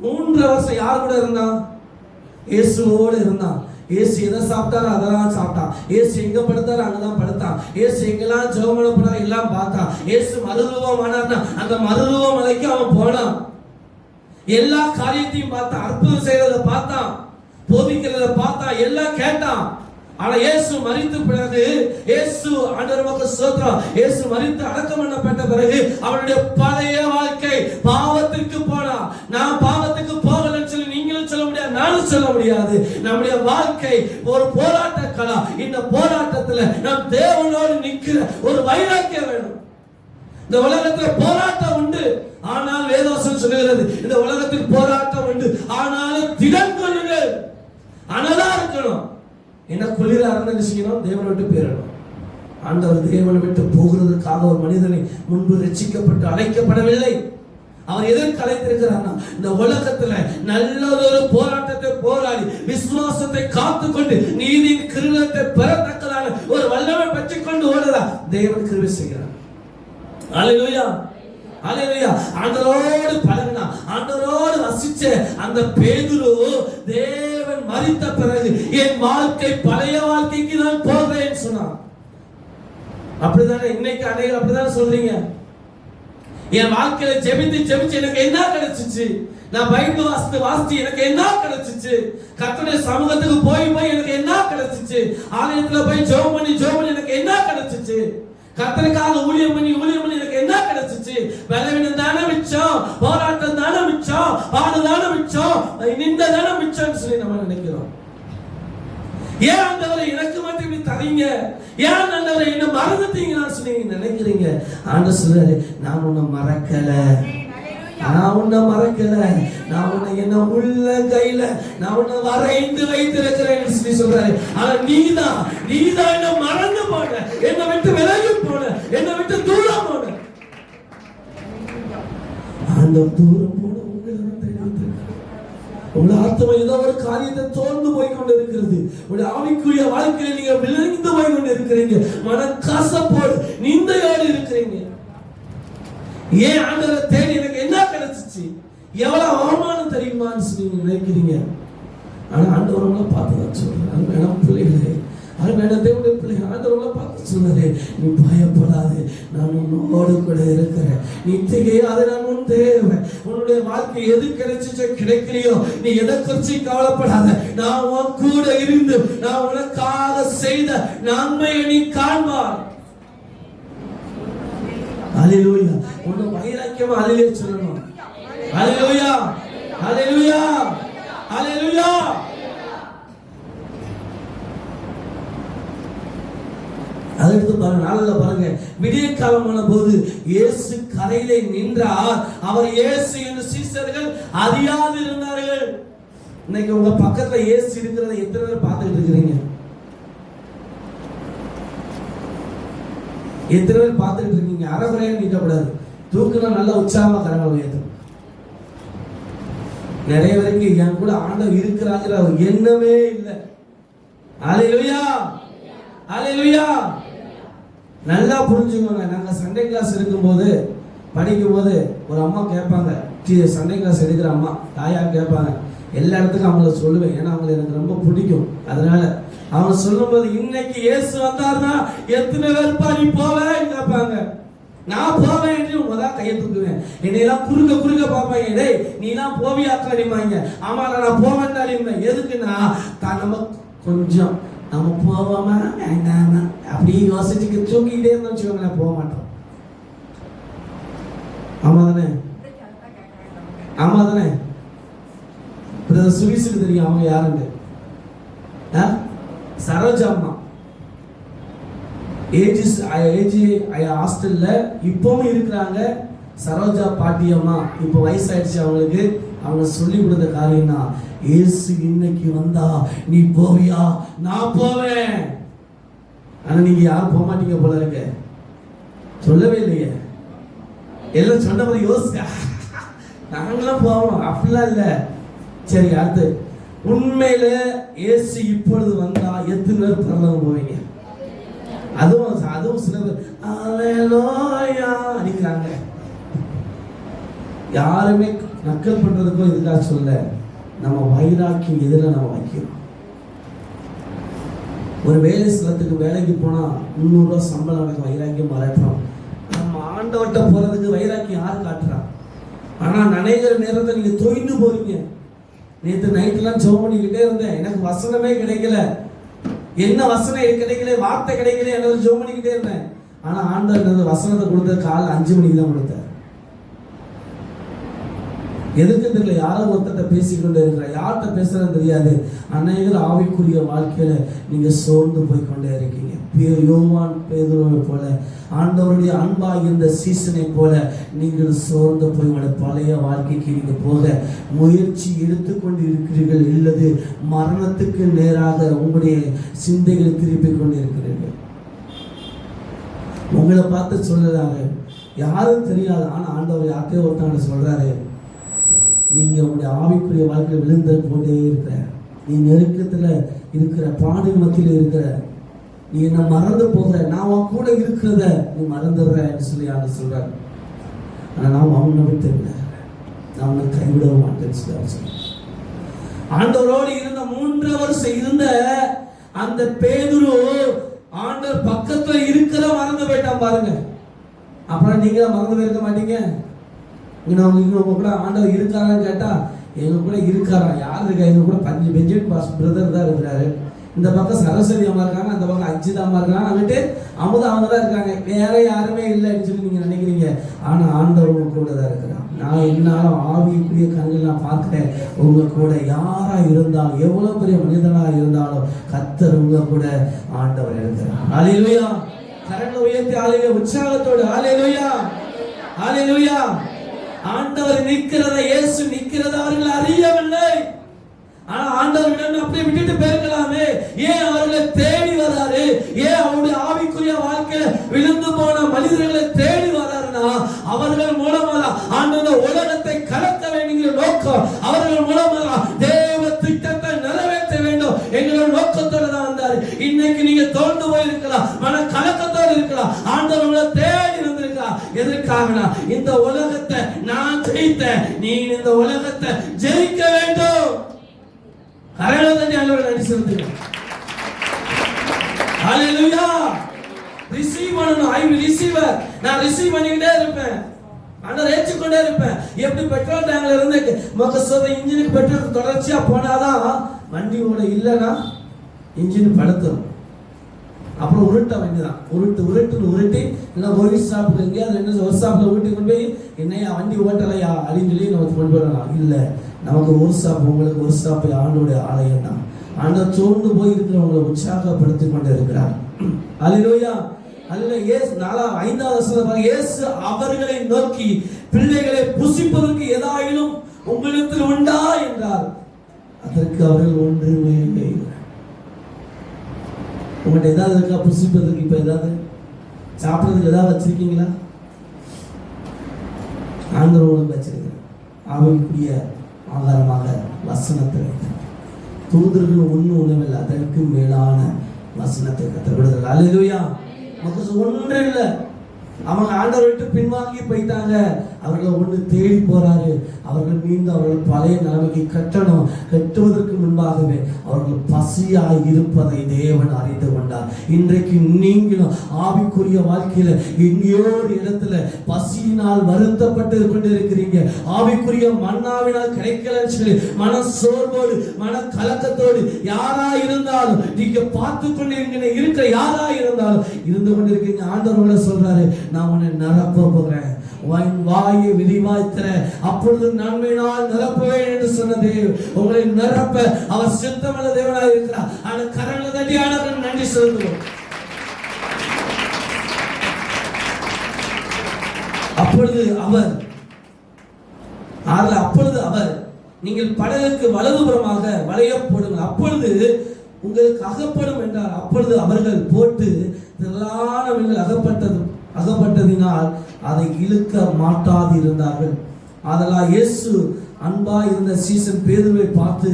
3 வருஷம் யார் கூட இருந்தான்? இயேசுவோடு இருந்தான். இயேசு எதை சாப்பிட்டாரோ அதெல்லாம் சாப்பிட்டான். இயேசு எங்க படுத்தாரோ அங்கதான் படுத்தான். இயேசு எங்கெல்லாம் ஜெபம் பண்ண எல்லாம் பார்த்தான். இயேசு மறுரூபமானார்னா அந்த மறுரூப மலைக்கு அவன் போனான். எல்லா காரியத்தையும் பார்த்தான். அற்புதம் செய்யறத பார்த்தான், போதிக்கிறத பார்த்தான், எல்லாம் கேட்டான். ஆனா இயேசு மரித்த பிறகு, இயேசு ஆண்டவருக்கு ஸ்தோத்திரம், இயேசு மரித்து அடக்கம் பண்ணப்பட்ட பிறகு அவனுடைய பழைய வாழ்க்கை பாவத்திற்கு போனா. நான் பாவத்துக்கு போகலன்னு சொல்லி நீங்களும் சொல்ல முடியாது, நானும் சொல்ல முடியாது. நம்முடைய வாழ்க்கை ஒரு போராட்ட களா. இந்த போராட்டத்துல நாம் தேவனோடு நிக்கிற ஒரு வைராக்கியம் வேணும். இந்த உலகத்துல போராட்டம் உண்டு, ஆனால் வேதவசனம் சொல்லுகிறது இந்த உலகத்தில் போராட்டம் உண்டு, ஆனாலும் திடன் கொள்ளுங்கள், அனலா இருக்கணும். என்ன குளிர அறந்த செய்யணும், தேவனை விட்டு பேரணும். ஆண்டவர் தேவனை விட்டு போகிறதுக்காக ஒரு மனிதனை முன்பு ரட்சிக்கப்பட்டு அழைக்கப்படவில்லை. அவர் எதற்கு அழைத்திருக்கிறார்? இந்த உலகத்துல நல்ல ஒரு போராட்டத்தை போராடி விசுவாசத்தை காத்துக்கொண்டு நீதியின் கிருபையை பெறத்தக்கதான ஒரு வல்லமை பெற்றுக் கொண்டு ஓடுறார். தேவன் கிருபை செய்கிறார். அல்லேலூயா, அல்லேலூயா. ஆண்டவரோடு பழகினா, ஆண்டவரோடு வசிச்ச அந்த பேதுரு தேவன் மரித்த பிறகு என் வாழ்க்கை பழைய வாழ்க்கைக்கு நான் போகிறேன் சொன்னான். அப்படிதானே இன்னைக்கு அநேகர் அப்படிதானே சொல்றீங்க. என் வாழ்க்கையில ஜெபித்து ஜெபிச்சு எனக்கு என்ன கிடைச்சிச்சு? நான் பைபிள் வாசித்து எனக்கு என்ன கிடைச்சிச்சு? கர்த்தருடைய சமூகத்துக்கு போய் எனக்கு என்ன கிடைச்சிச்சு? ஆலயத்துல போய் ஜெபம் பண்ணி எனக்கு என்ன கிடைச்சிச்சு? கர்த்தருக்காக ஊழியம் பண்ணி எனக்கு என்ன கிடைச்சிச்சு? பலவீனம் தானே மிச்சம், போராட்டம் தானே மிச்சம், பாடு தானே மிச்சம், நிந்த தானே மிச்சம் சொல்லி நம்ம நினைக்கிறோம். ஏன் ஆண்டவரை எனக்கு மட்டும் இப்படி தரீங்க? ஏன் ஆண்டவரை என்ன மறந்துட்டீங்கன்னு சொல்லி நினைக்கிறீங்க? ஆண்டவர் சொல்றாரு, நான் உன்னை மறக்கல, நான் உன்னை மறக்கல, நான் உன்னை என்ன உள்ள கையில நான் உன்னை வரைந்து வைத்திருக்கிறேன் சொல்லி சொல்றாரு. ஆனா நீதான் என்ன மறந்து போன, என்னை விட்டு விலகி போன, என்னை விட்டு தூரம் போன. ஆண்டவர் தூரம் போன உங்க ஆத்மா ஏதோ ஒரு காரியத்தை தோர்ந்து போய் கொண்டு இருக்கிறது. உங்களுடைய ஆவிக்குரிய வாழ்க்கையில நீங்க விழுந்து போய் கொண்டு இருக்கிறீங்க, மனக்கசப்போடு நிந்தையோடு இருக்கிறீங்க. ஏன் ஆண்டவரை தேடி எனக்கு என்ன கிடைச்சிச்சு, எவ்வளவு அவமானம் தெரியுமான்னு சொல்லி நினைக்கிறீங்க. ஆனா ஆண்டவர் உங்களை பார்த்துதான் சொல்றாரு, வேணாம் பிள்ளைகளே, அது வேணாம் தேவனுடைய பிள்ளைகள், ஆண்டவர்களை பார்த்து சொன்னாரு, நீ பயப்படாது, நான் உன்னோடு கூட இருக்கிறேன், நீ திகையாத, நான் உன் தேவன். உன்னுடைய வாழ்க்கை எது கிடைச்சிச்சோ கிடைக்கலையோ நீ எதை குறிச்சு கவலைப்படாத, நான் உன் கூட இருந்து நான் உனக்காக செய்த நன்மையை நீ காண்பார். அல்லேலூயா. உன்னை வைராக்கியமா அல்லேலூயா சொல்லணும். அல்லேலூயா, அல்லேலூயா, அல்லேலூயா. அடுத்து பாருங்க, நாளில் பாருங்க, விடிய காலமான போது இயேசு கரையிலே நின்றார். அவர் இயேசு என்று சீஷர்கள் அறியாது இருந்தார்கள். இன்னைக்கு உங்க பக்கத்துல இயேசு இருக்கிறத எத்தனை பேர் பார்த்துட்டு இருக்கிறீங்க? எத்தனை பேர் பார்த்துட்டு இருக்கீங்க? அறகுறையா நீட்டக்கூடாது, தூக்குனா நல்லா உற்சாகமா கரங்களை உயர்த்தும். நிறைய பேருக்கு என் கூட ஆண்டவர் இருக்கிறாங்கிற எண்ணமே இல்லை. அல்லேலூயா, அல்லேலூயா. நல்லா புரிஞ்சுக்கோங்க. நாங்க சண்டே கிளாஸ் இருக்கும்போது படிக்கும் போது ஒரு அம்மா கேட்பாங்க, சண்டே கிளாஸ் எடுக்கிற அம்மா தாயார் கேட்பாங்க. எல்லா இடத்துக்கும் அவங்கள சொல்லுவேன், ஏன்னா அவங்களை எனக்கு ரொம்ப பிடிக்கும். அதனால அவங்க சொல்லும்போது, இன்னைக்கு இயேசு வந்தாருன்னா எத்தனை பேர் நீ போவேன்னு கேட்பாங்க. நான் போவேன் என்று முதல் கையை தூக்குவேன். என்னையெல்லாம் குறுக்க பார்ப்பாங்க, டேய் நீ எல்லாம் போவியாக்காடிமாங்க. ஆமா நான் போவேன் அடிப்பேன். எதுக்குன்னா நம்ம கொஞ்சம் நம்ம போவோமா வேண்டாமா அப்படி யோசிச்சுக்கு தூக்கிட்டே இருந்தோம் வச்சுக்கோங்களேன், போக மாட்டோம். ஆமா தானே, ஆமா தானே. சுவிசுக்கு தெரியும் அவங்க யாருங்க? சரோஜா அம்மா. ஹாஸ்டல்ல இப்பவும் இருக்கிறாங்க. சரோஜா பாட்டி அம்மா இப்போ வயசாயிடுச்சு அவங்களுக்கு. அவங்க சொல்லி கொடுத்த காரியம் தான், இயேசு இன்னைக்கு வந்தா நீ போவியா? நான் போவேன். ஆனா நீங்க யாரும் போக மாட்டீங்க போல இருக்க. சொல்லவே இல்லையே, எல்லாம் சொன்ன மாதிரி யோசிக்க நாங்களாம் போவோம், அப்படிலாம் இல்ல. சரி, அடுத்து, உண்மையில இயேசு இப்பொழுது வந்தா எத்தனை பேர் பரலோகம் போவீங்க? அதுவும் சில பேர் அல்லேலூயா அடிக்கிறாங்க. யாருமே நக்கல் பண்றதுக்கும் இதுக்காக சொல்ல, நம்ம வைராக்கியம் எதில் நம்ம வைக்கிறோம். ஒரு வேலை ஸ்தலத்துக்கு வேலைக்கு போனா 300 ரூபா சம்பளம் எனக்கு வைராக்கியம் மறக்கிறோம். நம்ம ஆண்டவர்கிட்ட போறதுக்கு வைராக்கியம் யார் காட்டுறா? ஆனா நினைக்கிற நேரத்தை நீங்க தொய்ந்து போறீங்க. நேற்று நைட்லாம் ஜெபம் பண்ணிக்கிட்டே இருந்தேன், எனக்கு வசனமே கிடைக்கல, என்ன வசனம் கிடைக்கல, வார்த்தை கிடைக்கல, என்ன ஜெபம் பண்ணிக்கிட்டே இருந்தேன். ஆனா ஆண்டவர் வசனத்தை கொடுத்த காலை 5 மணிக்கு தான் கொடுத்தார். எதுக்கு தெரியல, யாரோ ஒருத்தட்ட பேசிக்கொண்டே இருக்கிற, யார்கிட்ட பேசுறதுன்னு தெரியாது. அநேகர் ஆவிக்குரிய வாழ்க்கையில நீங்க சோர்ந்து போய் கொண்டே இருக்கீங்க. யோவான் பேதுருவை போல, ஆண்டவருடைய அன்பாக இருந்த சீசனை போல நீங்கள் சோர்ந்து போய் உங்களுடைய பழைய வாழ்க்கைக்கு நீங்க போக முயற்சி எடுத்துக்கொண்டு இருக்கிறீர்கள். இல்லது மரணத்துக்கு நேராக உங்களுடைய சிந்தைகளை திருப்பி கொண்டு இருக்கிறீர்கள். உங்களை பார்த்து சொல்றாரு, யாரும் தெரியாது, ஆனா ஆண்டவர் யார்கிட்டயோ ஒருத்தவங்க சொல்றாரு, நீங்க உங்களுடைய ஆவிக்குரிய வாழ்க்கையில் விழுந்து போட்டே இருக்கிற, நீ நெருக்கத்துல இருக்கிற, பாடின் மத்தியில் இருக்கிற, நீ என்ன மறந்து போகிற, நான் உன் கூட இருக்கிறத நீ மறந்துடுற சொல்லி ஆண்டு சொல்றாரு. ஆனா நாம் அவனை விட்டு இல்லை, நான் அவனை கைவிட மாட்டேன்னு சொல்லி ஆண்டவரோடு இருந்த 3 வருஷம் இருந்த அந்த பேதுரு ஆண்டவர் பக்கத்துல இருக்கிற மறந்து போயிட்டான் பாருங்க. அப்புறம் நீங்க மறந்து போயிருக்க மாட்டீங்க. இங்க கூட ஆண்டவர் இருக்காரான்னு கேட்டா, எங்க கூட இருக்காரா, யார் இருக்கா? எங்க கூட பெஞ்சமின் பாஸ் பிரதர் தான் இருக்கிறாரு. இந்த பக்கம் சரஸ்வதி அம்மா இருக்காங்க, அந்த பக்கம் அஜிதா அம்மா இருக்காங்க, அங்கிட்டு அமுதா அவங்க தான் இருக்காங்க, வேற யாருமே இல்லைன்னு சொல்லி நீங்க நினைக்கிறீங்க. ஆனா ஆண்டவர் கூட தான் இருக்கிறான். நான் என்னாலும் ஆவிக்குரிய கண்கள் நான் பார்க்கிறேன். உங்க கூட யாரா இருந்தாலும், எவ்வளவு பெரிய மனிதனா இருந்தாலும் கர்த்தர் உங்க கூட ஆண்டவர் இருக்கிறார். ஹல்லேலூயா! கரங்களை உயர்த்தி ஹல்லேலூயா உற்சாகத்தோடு ஹல்லேலூயா ஹல்லேலூயா. ஆண்டவர் நிற்கிறத, இயேசு நிற்கிறத அவர்கள் அறியவில்லை. ஆனா ஆண்டவரிடம் அப்படியே விட்டுட்டு போயிருக்கலாமே. ஏன் அவர்களை தேடி வராரு? ஏன் அவருடைய ஆவிக்குரிய வாழ்க்கையில விழுந்து போன மனிதர்களை தேடி வராருன்னா, அவர்கள் மூலமாக ஆண்டவர் உலகத்தை கலக்க வேண்டிய நோக்கம், அவர்கள் மூலமாக தேவ திட்டத்தை நிறைவேற்ற வேண்டும் எங்களோட நோக்கத்தோடு தான் வந்தாரு. இன்னைக்கு நீங்க தோண்டு போயிருக்கலாம், மன கலக்கத்தோடு இருக்கலாம், ஆண்டவர் உங்களை தேடி வந்திருக்கலாம். எதற்காகனா, இந்த உலகத்தை நான் ஜெயித்தேன், நீ இந்த உலகத்தை ஜெயிக்க வேண்டும். கரங்களை ஆண்டவர் நடிச்சிருந்தீங்க. ஹல்லேலூயா! ரிசீவ் பண்ணணும். I will receive. நான் ரிசீவ் பண்ணிக்கிட்டே இருப்பேன், ஆண்டவர் ஏற்றுக்கொண்டே இருப்பேன். எப்படி பெட்ரோல் டேங்க்ல இருந்து மொக்க இன்ஜினுக்கு பெட்ரோல் தொடர்ச்சியா போனாதான் வண்டி ஓட, இல்லைன்னா இன்ஜின் படுத்துரும். அப்புறம் உருட்ட வேண்டியதான், உருட்டி இல்லை ஒரு ஸ்டாப்புக்கு எங்கேயாவது என்ன ஒரு ஸ்டாப்ல ஊட்டி கொண்டு போய் என்னையா வண்டி ஓட்டலையா அப்படின்னு சொல்லி நமக்கு கொண்டு வரலாம். இல்லை, நமக்கு ஒரு ஸ்டாப், உங்களுக்கு ஒரு ஸ்டாப் ஆண்டோடைய ஆலயம் தான். ஆண்டவர் சோர்ந்து போய் இருக்கிறவங்களை உற்சாகப்படுத்தி கொண்டு இருக்கிறார். ஹல்லேலூயா ஹல்லேலூயா. இயேசு 5வது வசனம், இயேசு அவர்களை நோக்கி, பிள்ளைகளை புசிப்பதற்கு ஏதாயிலும் உங்களிடத்தில் உண்டா என்றார். அதற்கு அவர்கள் ஒன்றுமே இல்லை. உங்கள்கிட்ட ஏதாவது இருக்கா புசிப்பதற்கு? இப்ப ஏதாவது சாப்பிட்றதுக்கு ஏதாவது வச்சிருக்கீங்களா? ஆண்டவரோடு வச்சிருக்கிறேன். ஆவிக்குரிய ஆதாரமாக வசனத்தை வைத்தார். தூதர்கள் ஒன்றும் உணவில்லை, அதற்கு மேலான வசனத்தை கற்றுவிடுதல். அல்லேலூயா! மக்கள் ஒன்று இல்லை, அவங்க ஆண்டவரை விட்டு பின்வாங்கி போயிட்டாங்க. அவர்களை ஒன்று தேடி போறாரு. அவர்கள் மீண்டும் அவர்கள் பழைய நிலைமைக்கு கட்டுவதற்கு முன்பாகவே அவர்கள் பசியாய் இருப்பதை தேவன் அறிந்து கொண்டார். இன்றைக்கு நீங்களும் ஆவிக்குரிய வாழ்க்கையில எங்கேயோ ஒரு இடத்துல பசியினால் வருத்தப்பட்டு கொண்டிருக்கிறீங்க. ஆவிக்குரிய மன்னாவினால் கிடைக்கலன்னு சொல்லி மன சோர்வோடு, மன கலக்கத்தோடு யாரா இருந்தாலும், நீங்க பார்த்து கொண்டு இருக்கிற யாரா இருந்தாலும் இருந்து கொண்டிருக்கீங்க. ஆண்டவர்களை சொல்றாரு, நான் உன்னை நிரப்ப போகிறேன், வாயை விரிவாய்த்தர, அப்பொழுது நன்மையினால் நிரப்புவேன் என்று சொன்னது. உங்களை நிரப்ப அவர் சித்தமுள்ள தேவனாக இருக்கிறார். அந்த கரங்களை தட்டி ஆண்டவருக்கு நன்றி சொல்லுவோம். அப்பொழுது அவர் நீங்கள் படகுக்கு வலதுபுறமாக வளைய போடுங்கள், அப்பொழுது உங்களுக்கு அகப்படும் என்றார். அப்பொழுது அவர்கள் போட்டு திரளான மீன்கள் அகப்பட்டதினால் அதை இழுக்க மாட்டாது இருந்தார்கள். அதனால் இயேசு அன்பா இருந்த சீசன் பேதுருவை பார்த்து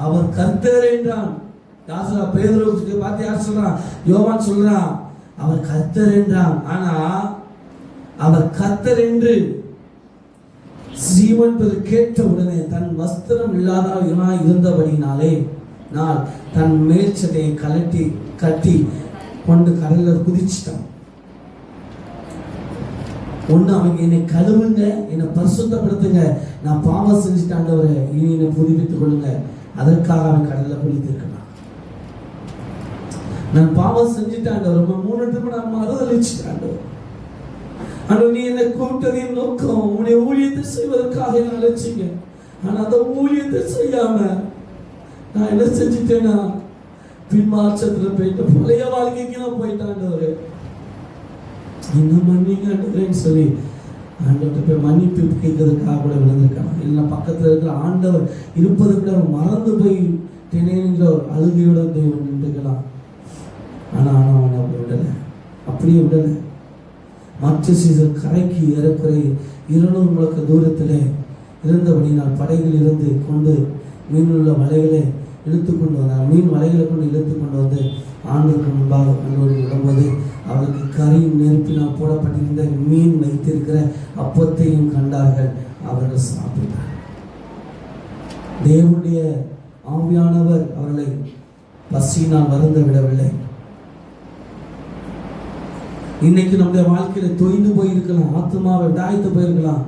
அவர் கர்த்தர் என்றான். பேதுருவை பார்த்து யார் சொல்றான்? யோவான் சொல்றான், அவர் கர்த்தர் என்றான். ஆனா அவர் கர்த்தர் என்று சீமோன் பேதுரு கேட்ட உடனே தன் வஸ்திரம் இல்லாதவனாய் இருந்தபடினாலே நான் தன் மேல்சட்டையை கட்டி கொண்டு கடல்ல குதிச்சிட்டான். ஒண்ணு அவங்க என்னை கழுவுங்க, என்னை பரிசுத்தப்படுத்துங்க, நான் பாவம் செஞ்சுட்டாண்டவரை இனி என்னை புதுப்பித்துக் கொள்ளுங்க. அதற்காக அவன் கடல்ல குளித்திருக்கிறான். நான் பாவம் செஞ்சுட்டாண்டவர் 3 ட்ரிப் நான் மறுதளிச்சுட்டாண்டவர். ஆனால் நீ என்னை கூப்பிட்டதின் நோக்கம் உன்னுடைய ஊழியத்தை செய்வதற்காக என்ன அழைச்சிங்க. ஆனா அந்த ஊழியத்தை செய்யாம நான் என்ன செஞ்சுட்டேன்னா பின்மாற்றத்துல போயிட்டு பழைய வாழ்க்கைக்கு நான் போயிட்டாண்டவர். என்ன மன்னிங்கன்னு சொல்லி ஆண்டவர்கிட்ட போய் மன்னிப்பு கேட்கறதுக்காக கூட விழுந்திருக்கான். இல்லை பக்கத்துல இருக்கிற ஆண்டவர் இருப்பது கூட மறந்து போய் தினைங்கிற ஒரு அழுகையோட தேவன் நின்றுக்கலாம். ஆனா அவன் அப்படி விடலை, அப்படியே விடலை. மற்ற சீசர் கரைக்கு ஏறக்குறை 200 முழக்க தூரத்தில் இருந்தபடி நான் படைகள் இருந்து கொண்டு மீனுள்ள வலைகளை இழுத்து கொண்டு வந்தார். மீன் வலைகளை கொண்டு இழுத்து கொண்டு வந்து ஆண்டவருக்கு முன்பாக கல்லூரி விடும்போது அவருக்கு கறி நெருப்பினால் போடப்பட்டிருந்த மீன் வைத்திருக்கிற அப்பத்தையும் கண்டார்கள். அவர்கள் சாப்பிட்டார். தேவனுடைய ஆவியானவர் அவர்களை பசியினால் வருந்த விடவில்லை. இன்னைக்கு நம்முடைய வாழ்க்கையில தொய்ந்து போயிருக்கலாம், ஆத்மாவை தாய்த்து போயிருக்கலாம்.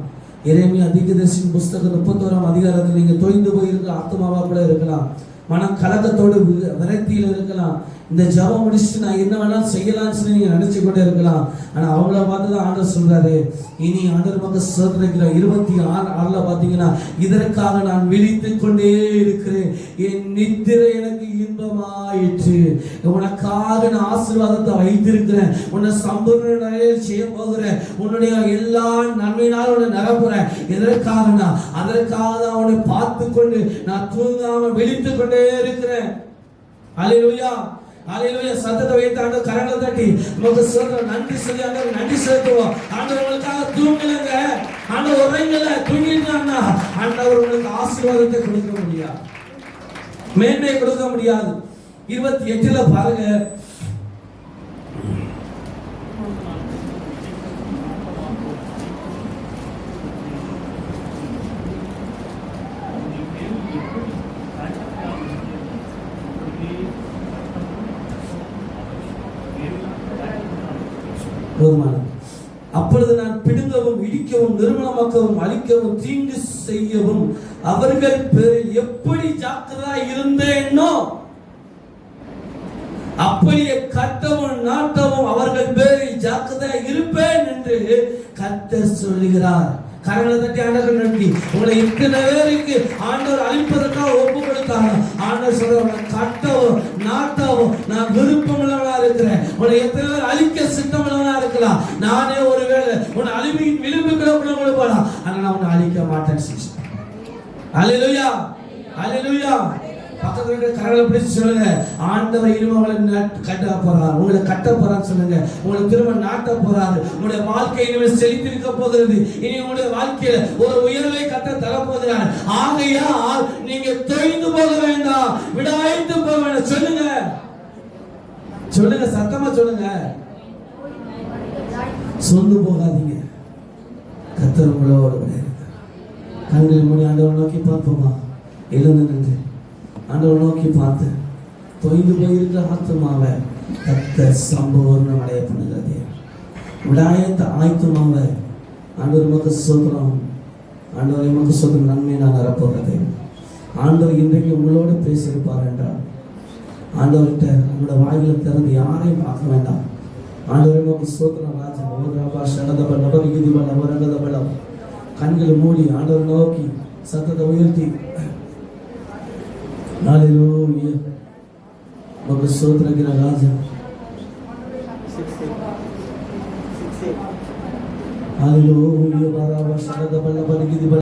எரேமியா தீர்க்கதரிசியின் புஸ்தகம் 31ஆம் அதிகாரத்தில் நீங்க தொய்ந்து போயிருக்க ஆத்மாவா கூட இருக்கலாம். மனம் கலக்கத்தோடு விரக்தியில் இருக்கலாம். இந்த ஜபம் முடிச்சுட்டு நான் என்ன வேணாலும் செய்யலாம்னு சொல்லி நீங்க நினைச்சு கொண்டே இருக்கலாம். ஆனா அவங்கள பார்த்துதான் ஆண்டவர் சொல்றாரு, இனி ஆண்டவர் பக்கம் சேர்க்கிற 26 பாத்தீங்கன்னா, இதற்காக நான் விழித்துக் கொண்டே இருக்கிறேன், என் நித்திரை எனக்கு இன்பமாயிற்று, உனக்காக நான் ஆசீர்வாதத்தை வைத்திருக்கிறேன், உன்னை சம்பூர்ண நிலையில் செய்ய போகிறேன், உன்னுடைய எல்லா நன்மையினாலும் உன்னை நிரப்புறேன். எதற்காக அதற்காக தான் உன்னை பார்த்து கொண்டு நான் தூங்காம விழித்துக் கொண்டே இருக்கிறேன். அல்லேலூயா, அல்லேலூயா. சத்தத்தை வைத்து ஆண்டவர் கரங்களை தட்டி நமக்கு சொல்ற நன்றி சொல்லி ஆண்டவர் நன்றி செலுத்துவோம். ஆண்டவர் உங்களுக்காக தூங்கலங்க, ஆண்டவர் உறங்கல, தூங்கிட்டான்னா ஆண்டவர் உங்களுக்கு ஆசீர்வாதத்தை கொடுக்க முடியாது, மேன்மையை கொடுக்க முடியாது. 28 பாருங்க, அப்பொழுது நான் பிடுங்கவும் இடிக்கவும் நிர்மூலமாக்கவும் அழிக்கவும் தீங்கு செய்யவும் அவர்கள் பேரில் எப்படி ஜாக்கிரதை இருந்தேனோ அப்படியே கட்டவும் நாட்டவும் அவர்கள் பேரில் ஜாக்கிரதை இருப்பேன் என்று கர்த்தர் சொல்லுகிறார். கரங்களை தட்டி ஆண்டவர் நன்றி. உங்களை இத்தனை பேருக்கு ஆண்டவர் அழிப்பதற்காக ஒப்பு கொடுத்தாங்க. ஆண்டவர் சொல்ற கட்டவும் நாட்டவும் நான் விருப்பம் உள்ளவனா இருக்கிறேன். உங்களை எத்தனை பேர் அழிக்க சித்தம் உள்ளவனா இருக்கலாம். நானே ஒருவேளை உன்னை அழிவின் விளிம்புகளை உள்ள போலாம், ஆனா நான் உன்னை அழிக்க மாட்டேன்னு சொல்லிட்டேன். அல்லேலூயா, அல்லேலூயா. பக்கத்துல இருக்கிற கரங்களை பிடிச்சு சொல்லுங்க, ஆண்டவர் இனிமே உங்களை கட்ட போறாரு, உங்களை கட்ட போறான்னு சொல்லுங்க. உங்களை திரும்ப நாட்ட போறாரு. உங்களுடைய வாழ்க்கை இனிமேல் செழித்திருக்க போகிறது. இனி உங்களுடைய வாழ்க்கையில ஒரு உயர்வை கட்ட தரப்போகிறார். ஆகையால் நீங்க தொய்ந்து போக வேண்டாம், விடாய்த்து போக வேண்டாம். சொல்லுங்க, சொல்லுங்க, சத்தமா சொல்லுங்க. சொந்து போகாதீங்க. கர்த்தர் உங்களோடு இருக்கிறார். கண்களை மூடி ஆண்டவரை நோக்கி பார்ப்போமா? எழுந்து நின்று ஆண்டவரை நோக்கி பார்த்து தொய்ந்து போயிருக்கிற ஆத்துமாவை கர்த்தர் சம்பூர்ணம் அடைய பண்ணுகிறது. விடாயத்த ஆயத்துமாவை ஆண்டவர் நமக்கு சொல்றோம். ஆண்டவர் நமக்கு சொல்ற நன்மை நான் வரப்போகிறது. ஆண்டவர் இன்றைக்கு உங்களோடு பேசியிருப்பார் என்றால் ஆண்டவர்கிட்ட உங்களோட வாயில திறந்து யாரையும் பார்க்க வேண்டாம். ஆண்டவர் நமக்கு சோத்திரம் ராஜா ஓராபா சகதப நபரிகிதிப நபரகதபலம். கண்களை மூடி ஆண்டவர் நோக்கி சத்தத்தை உயர்த்தி ஹalleluya நமக்கு சோத்திரகிற ராஜா ஹalleluya பாராபா சகதப நபரிகிதிப